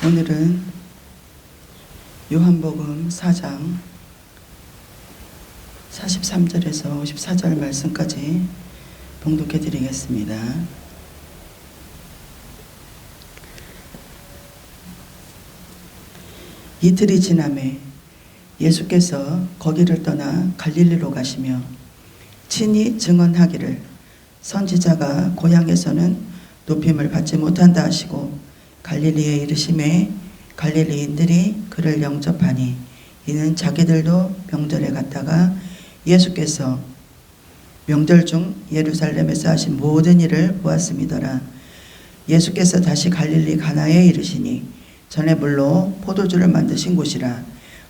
오늘은 요한복음 4장 43절에서 54절 말씀까지 봉독해 드리겠습니다. 이틀이 지나매 예수께서 거기를 떠나 갈릴리로 가시며 친히 증언하기를 선지자가 고향에서는 높임을 받지 못한다 하시고 갈릴리에 이르심에 갈릴리인들이 그를 영접하니 이는 자기들도 명절에 갔다가 예수께서 명절 중 예루살렘에서 하신 모든 일을 보았음이더라. 예수께서 다시 갈릴리 가나에 이르시니 전에 물로 포도주를 만드신 곳이라.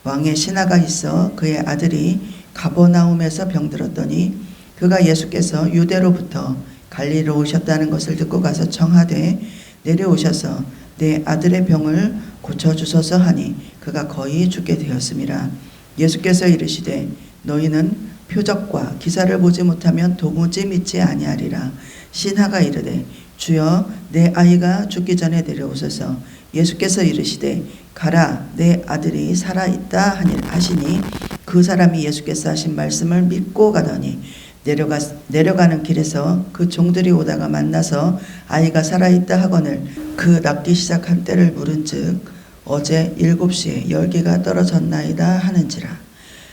왕의 신하가 있어 그의 아들이 가버나움에서 병들었더니 그가 예수께서 유대로부터 갈릴리로 오셨다는 것을 듣고 가서 청하되 내려오셔서 내 아들의 병을 고쳐주소서 하니 그가 거의 죽게 되었음이라. 예수께서 이르시되 너희는 표적과 기사를 보지 못하면 도무지 믿지 아니하리라. 신하가 이르되 주여 내 아이가 죽기 전에 내려오소서. 예수께서 이르시되 가라 내 아들이 살아있다 하시니 그 사람이 예수께서 하신 말씀을 믿고 가더니 내려가는 길에서 그 종들이 오다가 만나서 아이가 살아있다 하거늘 그 낫기 시작한 때를 물은즉 어제 7시에 열기가 떨어졌나이다 하는지라.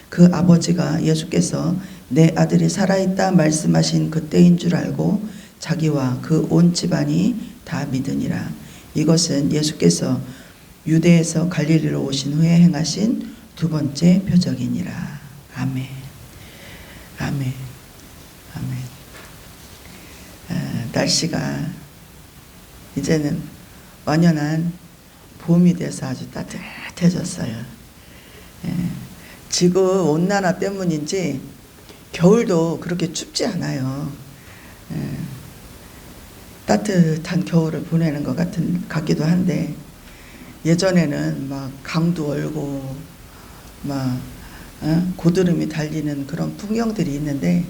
그 아버지가 예수께서 내 아들이 살아있다 말씀하신 그때인 줄 알고 자기와 그 온 집안이 다 믿으니라. 이것은 예수께서 유대에서 갈릴리로 오신 후에 행하신 두 번째 표적이니라. 아멘. 아멘. 아멘. 날씨가 이제는 완연한 봄이 돼서 아주 따뜻해졌어요. 지구 온난화 때문인지 겨울도 그렇게 춥지 않아요. 따뜻한 겨울을 보내는 것 같기도 한데 예전에는 막 강도 얼고 막 고드름이 달리는 그런 풍경들이 있는데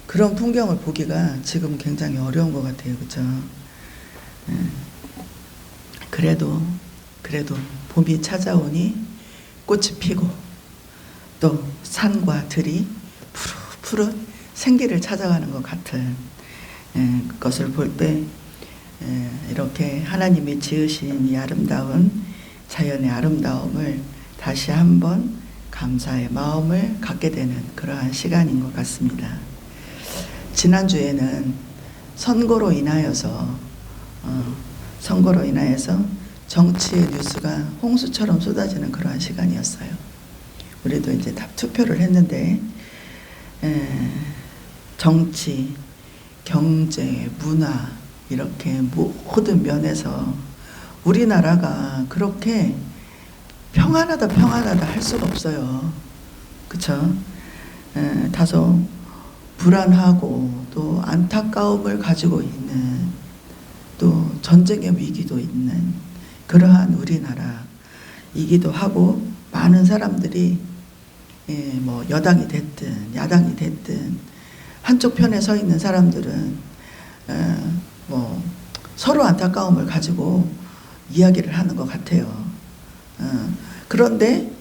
그런 풍경을 보기가 지금 굉장히 어려운 것 같아요. 그렇죠? 그래도 봄이 찾아오니 꽃이 피고 또 산과 들이 푸릇푸릇 생기를 찾아가는 것 같은 것을 볼 때 이렇게 하나님이 지으신 이 아름다운 자연의 아름다움을 다시 한번 감사의 마음을 갖게 되는 그러한 시간인 것 같습니다. 지난주에는 선거로 인하여서 정치의 뉴스가 홍수처럼 쏟아지는 그러한 시간이었어요. 우리도 이제 다 투표를 했는데 정치, 경제, 문화 이렇게 모든 면에서 우리나라가 그렇게 평안하다 할 수가 없어요. 그렇죠? 다소 불안하고 또 안타까움을 가지고 있는 또 전쟁의 위기도 있는 그러한 우리나라이기도 하고 많은 사람들이 뭐 여당이 됐든 야당이 됐든 한쪽 편에 서 있는 사람들은 뭐 서로 안타까움을 가지고 이야기를 하는 것 같아요. 그런데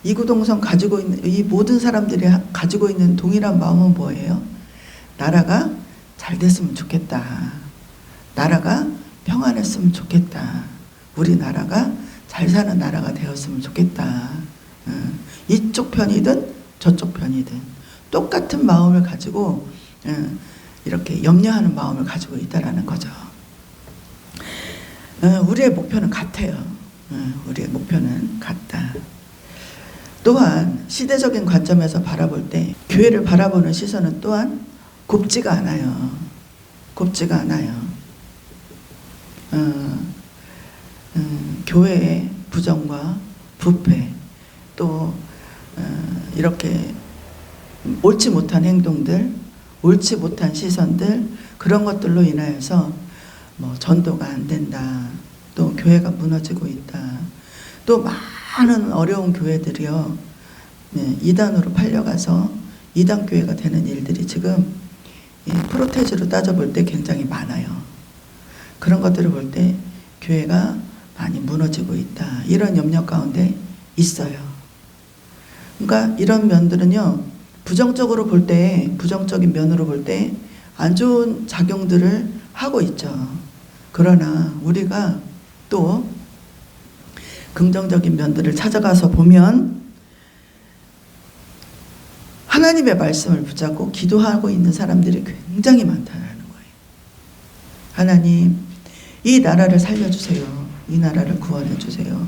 이구동성 가지고 있는 이 모든 사람들이 가지고 있는 동일한 마음은 뭐예요? 나라가 잘 됐으면 좋겠다. 나라가 평안했으면 좋겠다. 우리나라가 잘 사는 나라가 되었으면 좋겠다. 이쪽 편이든 저쪽 편이든 똑같은 마음을 가지고 이렇게 염려하는 마음을 가지고 있다라는 거죠. 우리의 목표는 같아요. 우리의 목표는 같다. 또한 시대적인 관점에서 바라볼 때 교회를 바라보는 시선은 또한 곱지가 않아요. 곱지가 않아요. 교회의 부정과 부패 또 이렇게 옳지 못한 행동들, 옳지 못한 시선들 그런 것들로 인하여서 뭐 전도가 안 된다. 또 교회가 무너지고 있다. 또 많은 어려운 교회들이요. 이단으로 팔려가서 이단 교회가 되는 일들이 지금 프로테지로 따져볼 때 굉장히 많아요. 그런 것들을 볼 때 교회가 많이 무너지고 있다. 이런 염려 가운데 있어요. 그러니까 이런 면들은요, 부정적인 면으로 볼 때 안 좋은 작용들을 하고 있죠. 그러나 우리가 또 긍정적인 면들을 찾아가서 보면 하나님의 말씀을 붙잡고 기도하고 있는 사람들이 굉장히 많다는 거예요. 하나님, 이 나라를 살려주세요. 이 나라를 구원해 주세요.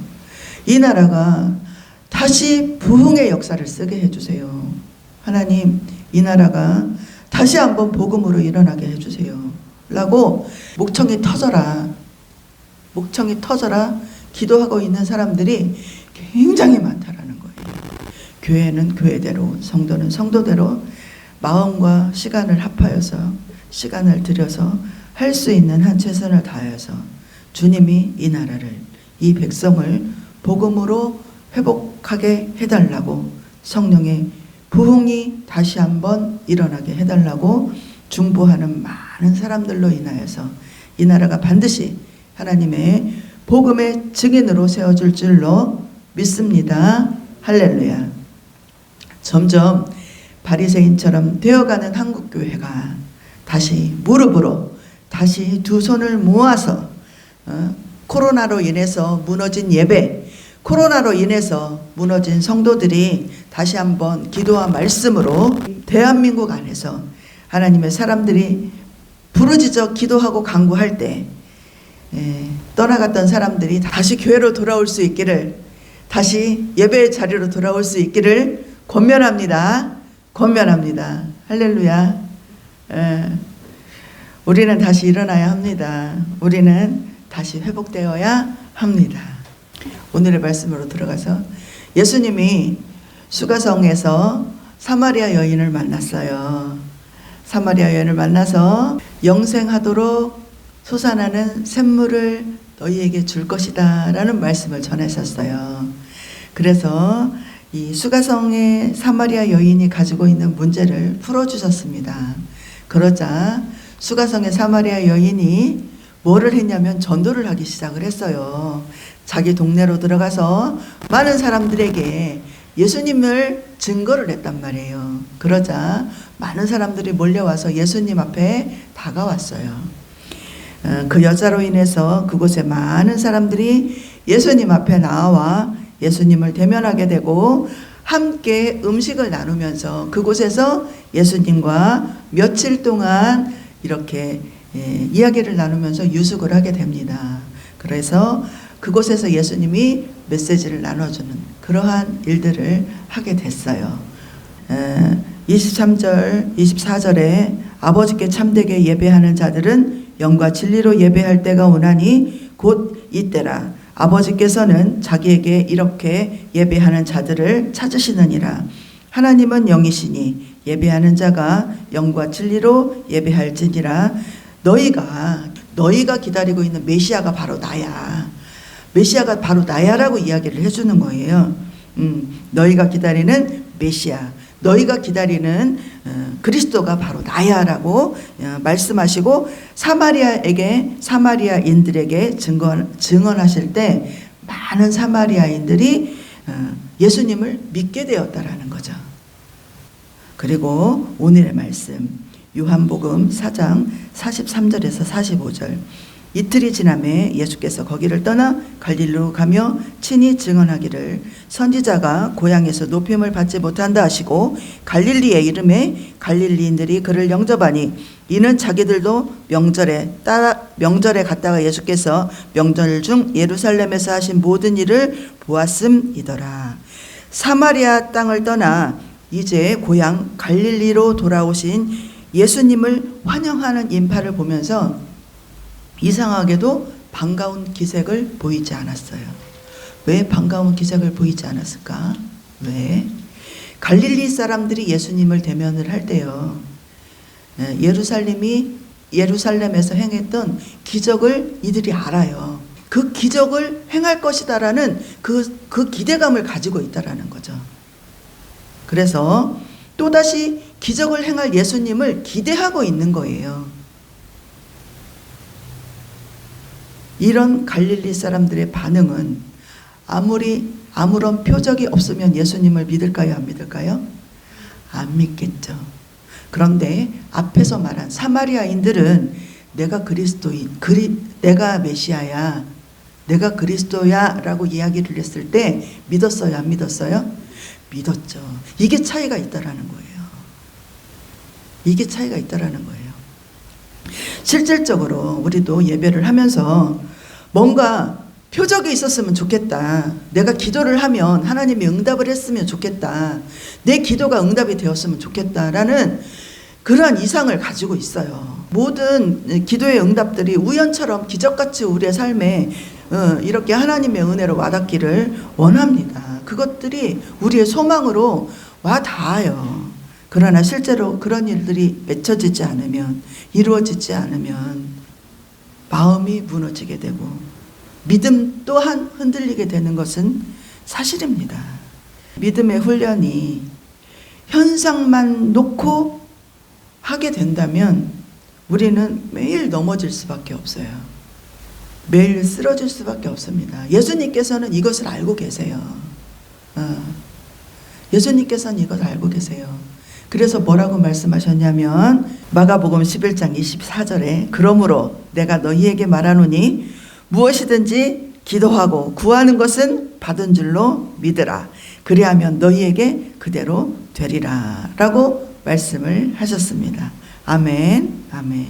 이 나라가 다시 부흥의 역사를 쓰게 해주세요. 하나님, 이 나라가 다시 한번 복음으로 일어나게 해주세요. 라고 목청이 터져라 기도하고 있는 사람들이 굉장히 많다라는 거예요. 교회는 교회대로, 성도는 성도대로 마음과 시간을 합하여서, 시간을 들여서 할 수 있는 한 최선을 다하여서 주님이 이 나라를, 이 백성을 복음으로 회복하게 해달라고, 성령의 부흥이 다시 한번 일어나게 해달라고 중보하는 많은 사람들로 인하여서 이 나라가 반드시 하나님의 복음의 증인으로 세워질 줄로 믿습니다. 할렐루야. 점점 바리새인처럼 되어가는 한국교회가 다시 무릎으로, 다시 두 손을 모아서 코로나로 인해서 무너진 예배, 코로나로 인해서 무너진 성도들이 다시 한번 기도와 말씀으로 대한민국 안에서 하나님의 사람들이 부르짖어 기도하고 간구할 때 떠나갔던 사람들이 다시 교회로 돌아올 수 있기를, 다시 예배의 자리로 돌아올 수 있기를 권면합니다. 할렐루야. 우리는 다시 일어나야 합니다. 우리는 다시 회복되어야 합니다. 오늘의 말씀으로 들어가서 예수님이 수가성에서 사마리아 여인을 만났어요. 사마리아 여인을 만나서 영생하도록 솟아나는 샘물을 너희에게 줄 것이다 라는 말씀을 전하셨어요. 그래서 이 수가성의 사마리아 여인이 가지고 있는 문제를 풀어주셨습니다. 그러자 수가성의 사마리아 여인이 뭐를 했냐면 전도를 하기 시작을 했어요. 자기 동네로 들어가서 많은 사람들에게 예수님을 증거를 했단 말이에요. 그러자 많은 사람들이 몰려와서 예수님 앞에 다가왔어요. 그 여자로 인해서 그곳에 많은 사람들이 예수님 앞에 나와 예수님을 대면하게 되고 함께 음식을 나누면서 그곳에서 예수님과 며칠 동안 이렇게 이야기를 나누면서 유숙을 하게 됩니다. 그래서 그곳에서 예수님이 메시지를 나눠주는 그러한 일들을 하게 됐어요. 23절, 24절에 아버지께 참되게 예배하는 자들은 영과 진리로 예배할 때가 오나니 곧 이때라. 아버지께서는 자기에게 이렇게 예배하는 자들을 찾으시느니라. 하나님은 영이시니 예배하는 자가 영과 진리로 예배할지니라. 너희가 기다리고 있는 메시아가 바로 나야. 메시아가 바로 나야라고 이야기를 해주는 거예요. 너희가 기다리는 메시아, 너희가 기다리는 그리스도가 바로 나야라고 말씀하시고 사마리아인들에게 증언하실 때 많은 사마리아인들이 예수님을 믿게 되었다라는 거죠. 그리고 오늘의 말씀 요한복음 4장 43절에서 45절. 이틀이 지나매 예수께서 거기를 떠나 갈릴리로 가며 친히 증언하기를 선지자가 고향에서 높임을 받지 못한다 하시고 갈릴리에 이름에 갈릴리인들이 그를 영접하니 이는 자기들도 명절에 갔다가 예수께서 명절 중 예루살렘에서 하신 모든 일을 보았음이더라. 사마리아 땅을 떠나 이제 고향 갈릴리로 돌아오신 예수님을 환영하는 인파를 보면서 이상하게도 반가운 기색을 보이지 않았어요. 왜 반가운 기색을 보이지 않았을까? 왜? 갈릴리 사람들이 예수님을 대면을 할 때요, 예루살렘에서 행했던 기적을 이들이 알아요. 그 기적을 행할 것이다라는 그 기대감을 가지고 있다라는 거죠. 그래서 또다시 기적을 행할 예수님을 기대하고 있는 거예요. 이런 갈릴리 사람들의 반응은 아무런 표적이 없으면 예수님을 믿을까요? 안 믿을까요? 안 믿겠죠. 그런데 앞에서 말한 사마리아인들은 내가 내가 메시아야, 내가 그리스도야 라고 이야기를 했을 때 믿었어요? 안 믿었어요? 믿었죠. 이게 차이가 있다라는 거예요. 이게 차이가 있다라는 거예요. 실질적으로 우리도 예배를 하면서 뭔가 표적이 있었으면 좋겠다. 내가 기도를 하면 하나님이 응답을 했으면 좋겠다. 내 기도가 응답이 되었으면 좋겠다라는 그러한 이상을 가지고 있어요. 모든 기도의 응답들이 우연처럼 기적같이 우리의 삶에 이렇게 하나님의 은혜로 와닿기를 원합니다. 그것들이 우리의 소망으로 와 닿아요. 그러나 실제로 그런 일들이 맺혀지지 않으면, 이루어지지 않으면 마음이 무너지게 되고 믿음 또한 흔들리게 되는 것은 사실입니다. 믿음의 훈련이 현상만 놓고 하게 된다면 우리는 매일 넘어질 수밖에 없어요. 매일 쓰러질 수밖에 없습니다. 예수님께서는 이것을 알고 계세요. 예수님께서는 이것을 알고 계세요. 그래서 뭐라고 말씀하셨냐면 마가복음 11장 24절에 그러므로 내가 너희에게 말하노니 무엇이든지 기도하고 구하는 것은 받은 줄로 믿으라. 그리하면 너희에게 그대로 되리라 라고 말씀을 하셨습니다. 아멘, 아멘.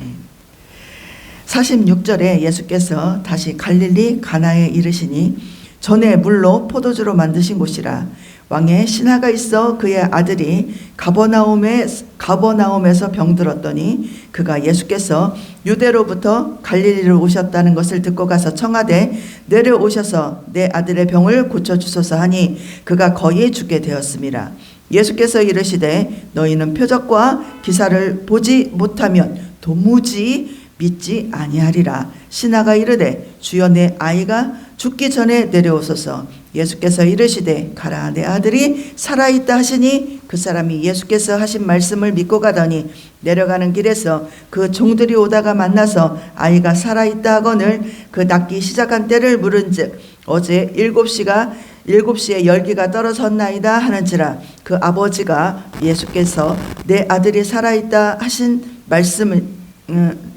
46절에 예수께서 다시 갈릴리 가나에 이르시니 전에 물로 포도주로 만드신 곳이라. 왕의 신하가 있어 그의 아들이 가버나움에서 병들었더니 그가 예수께서 유대로부터 갈릴리로 오셨다는 것을 듣고 가서 청하되 내려오셔서 내 아들의 병을 고쳐주소서 하니 그가 거의 죽게 되었습니다. 예수께서 이르시되 너희는 표적과 기사를 보지 못하면 도무지 믿지 아니하리라. 신하가 이르되 주여 내 아이가 죽기 전에 내려오소서. 예수께서 이르시되 가라 내 아들이 살아있다 하시니 그 사람이 예수께서 하신 말씀을 믿고 가더니 내려가는 길에서 그 종들이 오다가 만나서 아이가 살아있다 하거늘 그 낫기 시작한 때를 물은즉 어제 7시에 열기가 떨어졌나이다 하는지라. 그 아버지가 예수께서 내 아들이 살아있다 하신 말씀을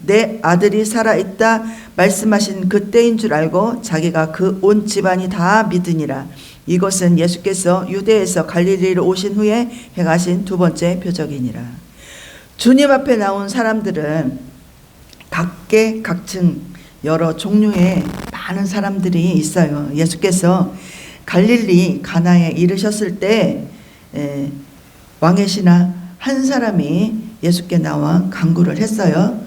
내 아들이 살아있다 말씀하신 그때인 줄 알고 자기가 그 온 집안이 다 믿으니라. 이것은 예수께서 유대에서 갈릴리로 오신 후에 행하신 두 번째 표적이니라. 주님 앞에 나온 사람들은 각계각층 여러 종류의 많은 사람들이 있어요. 예수께서 갈릴리 가나에 이르셨을 때 왕의 신하 한 사람이 예수께 나와 간구를 했어요.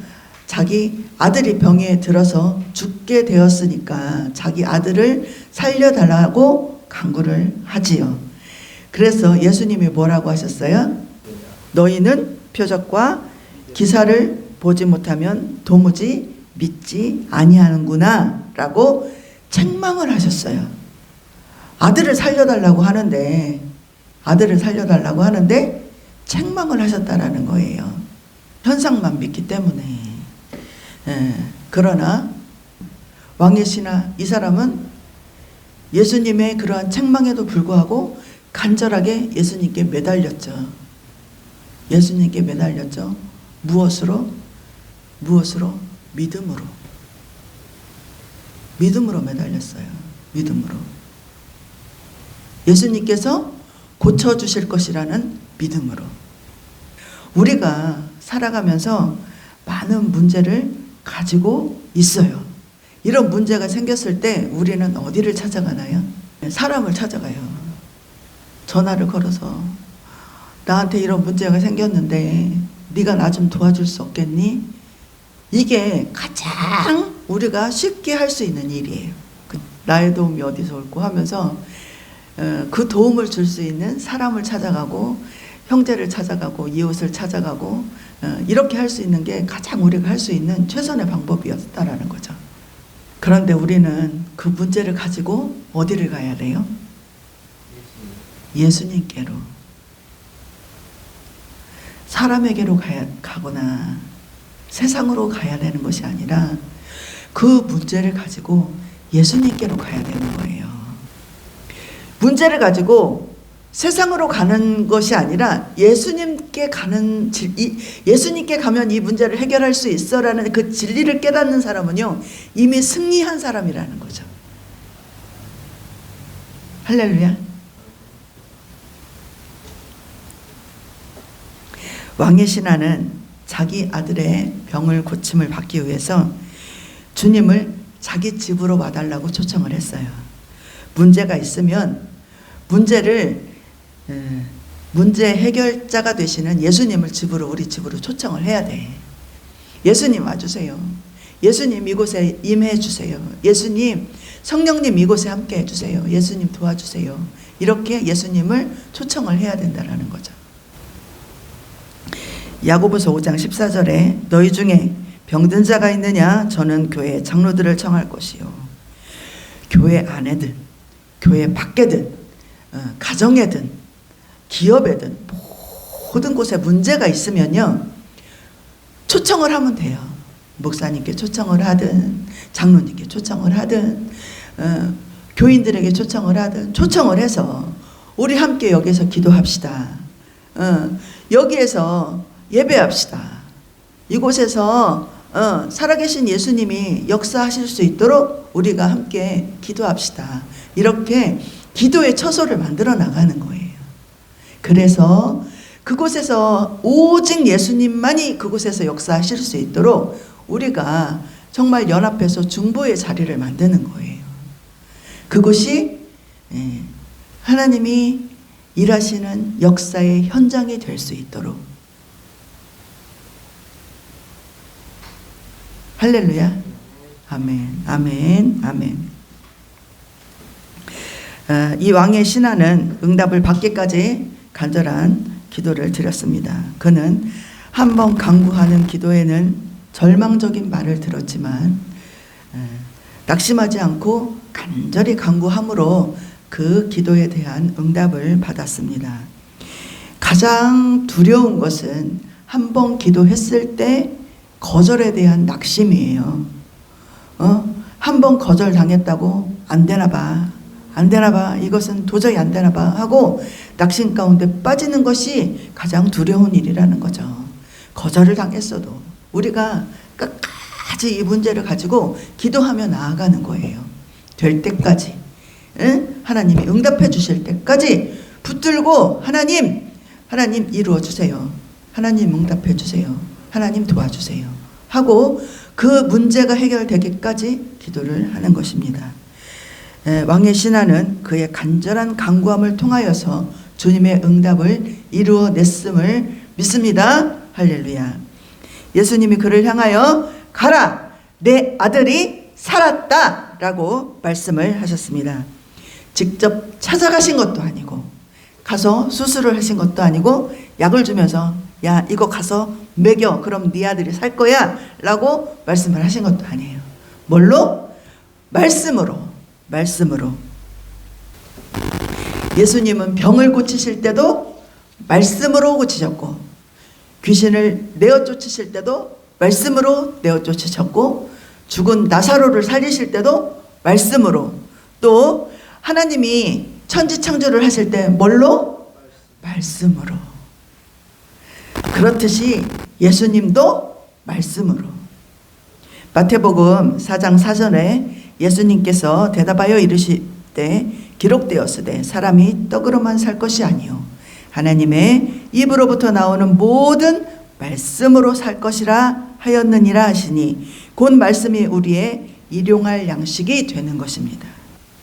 자기 아들이 병에 들어서 죽게 되었으니까 자기 아들을 살려달라고 간구를 하지요. 그래서 예수님이 뭐라고 하셨어요? 너희는 표적과 기사를 보지 못하면 도무지 믿지 아니하는구나 라고 책망을 하셨어요. 아들을 살려달라고 하는데 책망을 하셨다라는 거예요. 현상만 믿기 때문에. 그러나 왕의 신하 이 사람은 예수님의 그러한 책망에도 불구하고 간절하게 예수님께 매달렸죠. 무엇으로? 믿음으로 매달렸어요. 믿음으로. 예수님께서 고쳐주실 것이라는 믿음으로. 우리가 살아가면서 많은 문제를 가지고 있어요. 이런 문제가 생겼을 때 우리는 어디를 찾아가나요? 사람을 찾아가요. 전화를 걸어서 나한테 이런 문제가 생겼는데 네가 나 좀 도와줄 수 없겠니? 이게 가장 우리가 쉽게 할 수 있는 일이에요. 나의 도움이 어디서 올고 하면서 그 도움을 줄 수 있는 사람을 찾아가고 형제를 찾아가고 이웃을 찾아가고 이렇게 할 수 있는 게 가장 우리가 할 수 있는 최선의 방법이었다라는 거죠. 그런데 우리는 그 문제를 가지고 어디를 가야 돼요? 예수님께로. 사람에게로 가거나 세상으로 가야 되는 것이 아니라 그 문제를 가지고 예수님께로 가야 되는 거예요. 문제를 가지고 세상으로 가는 것이 아니라 예수님께 가는 예수님께 가면 이 문제를 해결할 수 있어라는 그 진리를 깨닫는 사람은요, 이미 승리한 사람이라는 거죠. 할렐루야. 왕의 신하는 자기 아들의 병을 고침을 받기 위해서 주님을 자기 집으로 와달라고 초청을 했어요. 문제가 있으면 문제 해결자가 되시는 예수님을 우리 집으로 초청을 해야 돼. 예수님 와주세요. 예수님 이곳에 임해 주세요. 예수님, 성령님 이곳에 함께 해주세요. 예수님 도와주세요. 이렇게 예수님을 초청을 해야 된다는 거죠. 야고보서 5장 14절에 너희 중에 병든 자가 있느냐? 저는 교회 장로들을 청할 것이요. 교회 안에든 교회 밖에든 가정에든 기업에든 모든 곳에 문제가 있으면요, 초청을 하면 돼요. 목사님께 초청을 하든 장로님께 초청을 하든 교인들에게 초청을 하든 초청을 해서 우리 함께 여기서 기도합시다. 여기에서 예배합시다. 이곳에서 살아계신 예수님이 역사하실 수 있도록 우리가 함께 기도합시다. 이렇게 기도의 처소를 만들어 나가는 거예요. 그래서 그곳에서 오직 예수님만이 그곳에서 역사하실 수 있도록 우리가 정말 연합해서 중보의 자리를 만드는 거예요. 그곳이 하나님이 일하시는 역사의 현장이 될 수 있도록. 할렐루야. 아멘, 아멘, 아멘. 이 왕의 신하는 응답을 받기까지 간절한 기도를 드렸습니다. 그는 한 번 간구하는 기도에는 절망적인 말을 들었지만 낙심하지 않고 간절히 간구함으로 그 기도에 대한 응답을 받았습니다. 가장 두려운 것은 한 번 기도했을 때 거절에 대한 낙심이에요. 한 번 거절당했다고 안 되나 봐. 안 되나 봐. 이것은 도저히 안 되나 봐. 하고 낙심 가운데 빠지는 것이 가장 두려운 일이라는 거죠. 거절을 당했어도 우리가 끝까지 이 문제를 가지고 기도하며 나아가는 거예요. 될 때까지. 하나님이 응답해 주실 때까지 붙들고 하나님 이루어 주세요. 하나님 응답해 주세요. 하나님 도와주세요. 하고 그 문제가 해결되기까지 기도를 하는 것입니다. 왕의 신하는 그의 간절한 간구함을 통하여서 주님의 응답을 이루어냈음을 믿습니다. 할렐루야. 예수님이 그를 향하여 가라, 내 아들이 살았다 라고 말씀을 하셨습니다. 직접 찾아가신 것도 아니고 가서 수술을 하신 것도 아니고 약을 주면서 야, 이거 가서 먹여, 그럼 네 아들이 살 거야 라고 말씀을 하신 것도 아니에요. 뭘로? 말씀으로. 예수님은 병을 고치실 때도 말씀으로 고치셨고, 귀신을 내어 쫓으실 때도 말씀으로 내어 쫓으셨고, 죽은 나사로를 살리실 때도 말씀으로, 또 하나님이 천지 창조를 하실 때 뭘로? 말씀으로. 그렇듯이 예수님도 말씀으로. 마태복음 4장 4절에 예수님께서 대답하여 이르시되 기록되었으되 사람이 떡으로만 살 것이 아니요 하나님의 입으로부터 나오는 모든 말씀으로 살 것이라 하였느니라 하시니 곧 말씀이 우리의 일용할 양식이 되는 것입니다.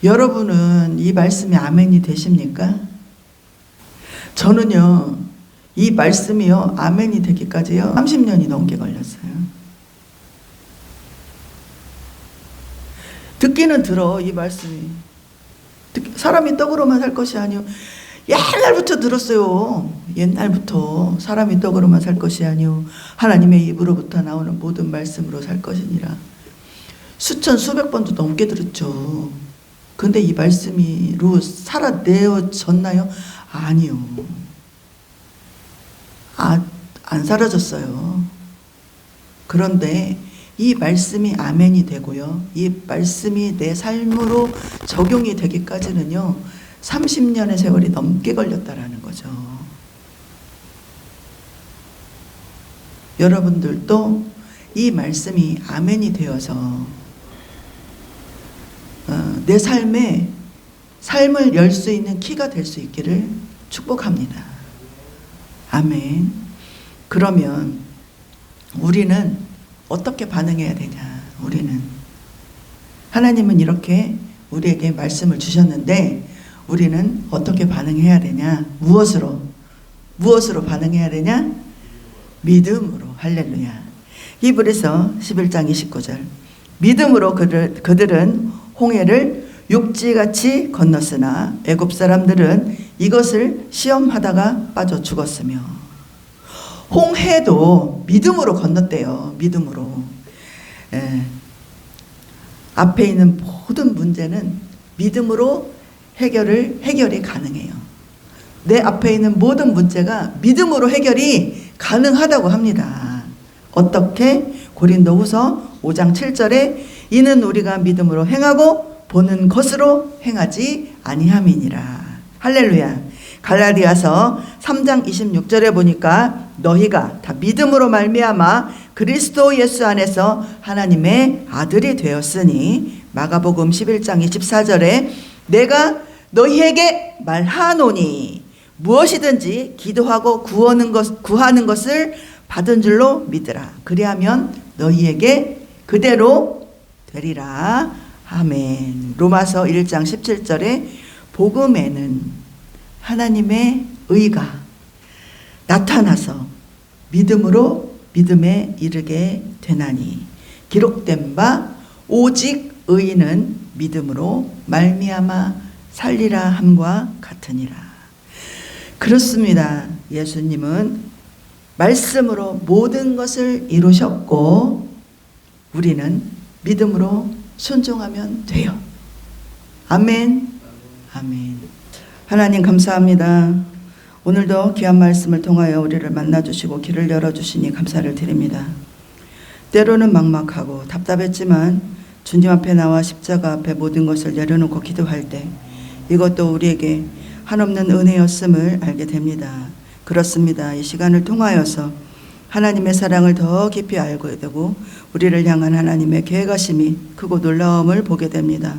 여러분은 이 말씀이 아멘이 되십니까? 저는요, 이 말씀이요, 아멘이 되기까지요 30년이 넘게 걸렸어요. 듣기는 들어. 이 말씀이 사람이 떡으로만 살 것이 아니요, 옛날부터 들었어요. 옛날부터 사람이 떡으로만 살 것이 아니요 하나님의 입으로부터 나오는 모든 말씀으로 살 것이니라. 수천 수백 번도 넘게 들었죠. 근데 이 말씀이로 살아내어졌나요? 아니요. 안 사라졌어요. 그런데 이 말씀이 아멘이 되고요. 이 말씀이 내 삶으로 적용이 되기까지는요. 30년의 세월이 넘게 걸렸다라는 거죠. 여러분들도 이 말씀이 아멘이 되어서 내 삶을 열 수 있는 키가 될 수 있기를 축복합니다. 아멘. 그러면 우리는 어떻게 반응해야 되냐? 하나님은 이렇게 우리에게 말씀을 주셨는데 우리는 어떻게 반응해야 되냐? 무엇으로 반응해야 되냐? 믿음으로. 할렐루야. 히브리서 11장 29절. 믿음으로 그들은 홍해를 육지같이 건넜으나 애굽 사람들은 이것을 시험하다가 빠져 죽었으며. 홍해도 믿음으로 건넜대요. 믿음으로. 앞에 있는 모든 문제는 믿음으로 해결이 가능해요. 내 앞에 있는 모든 문제가 믿음으로 해결이 가능하다고 합니다. 어떻게? 고린도후서 5장 7절에 이는 우리가 믿음으로 행하고 보는 것으로 행하지 아니함이니라. 할렐루야. 갈라디아서 3장 26절에 보니까 너희가 다 믿음으로 말미암아 그리스도 예수 안에서 하나님의 아들이 되었으니. 마가복음 11장 24절에 내가 너희에게 말하노니 무엇이든지 기도하고 구하는 것을 받은 줄로 믿으라. 그리하면 너희에게 그대로 되리라. 아멘. 로마서 1장 17절에 복음에는 하나님의 의가 나타나서 믿음으로 믿음에 이르게 되나니 기록된 바 오직 의인은 믿음으로 말미암아 살리라 함과 같으니라. 그렇습니다. 예수님은 말씀으로 모든 것을 이루셨고 우리는 믿음으로 순종하면 돼요. 아멘. 아멘. 하나님 감사합니다. 오늘도 귀한 말씀을 통하여 우리를 만나주시고 길을 열어주시니 감사를 드립니다. 때로는 막막하고 답답했지만 주님 앞에 나와 십자가 앞에 모든 것을 내려놓고 기도할 때 이것도 우리에게 한없는 은혜였음을 알게 됩니다. 그렇습니다. 이 시간을 통하여서 하나님의 사랑을 더 깊이 알게 되고 우리를 향한 하나님의 계획하심이 크고 놀라움을 보게 됩니다.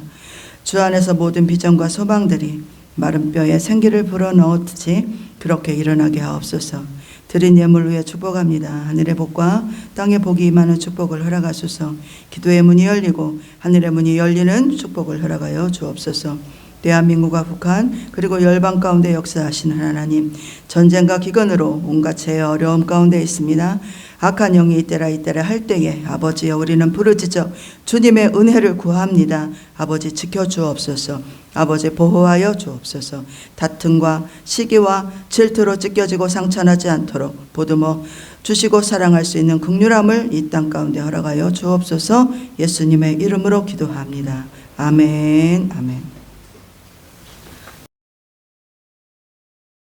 주 안에서 모든 비전과 소망들이 마른 뼈에 생기를 불어넣듯이 그렇게 일어나게 하옵소서. 드린 예물 위에 축복합니다. 하늘의 복과 땅의 복이 임하는 축복을 허락하소서. 기도의 문이 열리고 하늘의 문이 열리는 축복을 허락하여 주옵소서. 대한민국과 북한 그리고 열방 가운데 역사하시는 하나님, 전쟁과 기근으로 온갖 죄의 어려움 가운데 있습니다. 악한 영이 이때라 할 때에 아버지여 우리는 부르짖어 주님의 은혜를 구합니다. 아버지 지켜주옵소서. 아버지 보호하여 주옵소서. 다툼과 시기와 질투로 찢겨지고 상처나지 않도록 보듬어 주시고 사랑할 수 있는 긍휼함을 이 땅 가운데 허락하여 주옵소서. 예수님의 이름으로 기도합니다. 아멘. 아멘.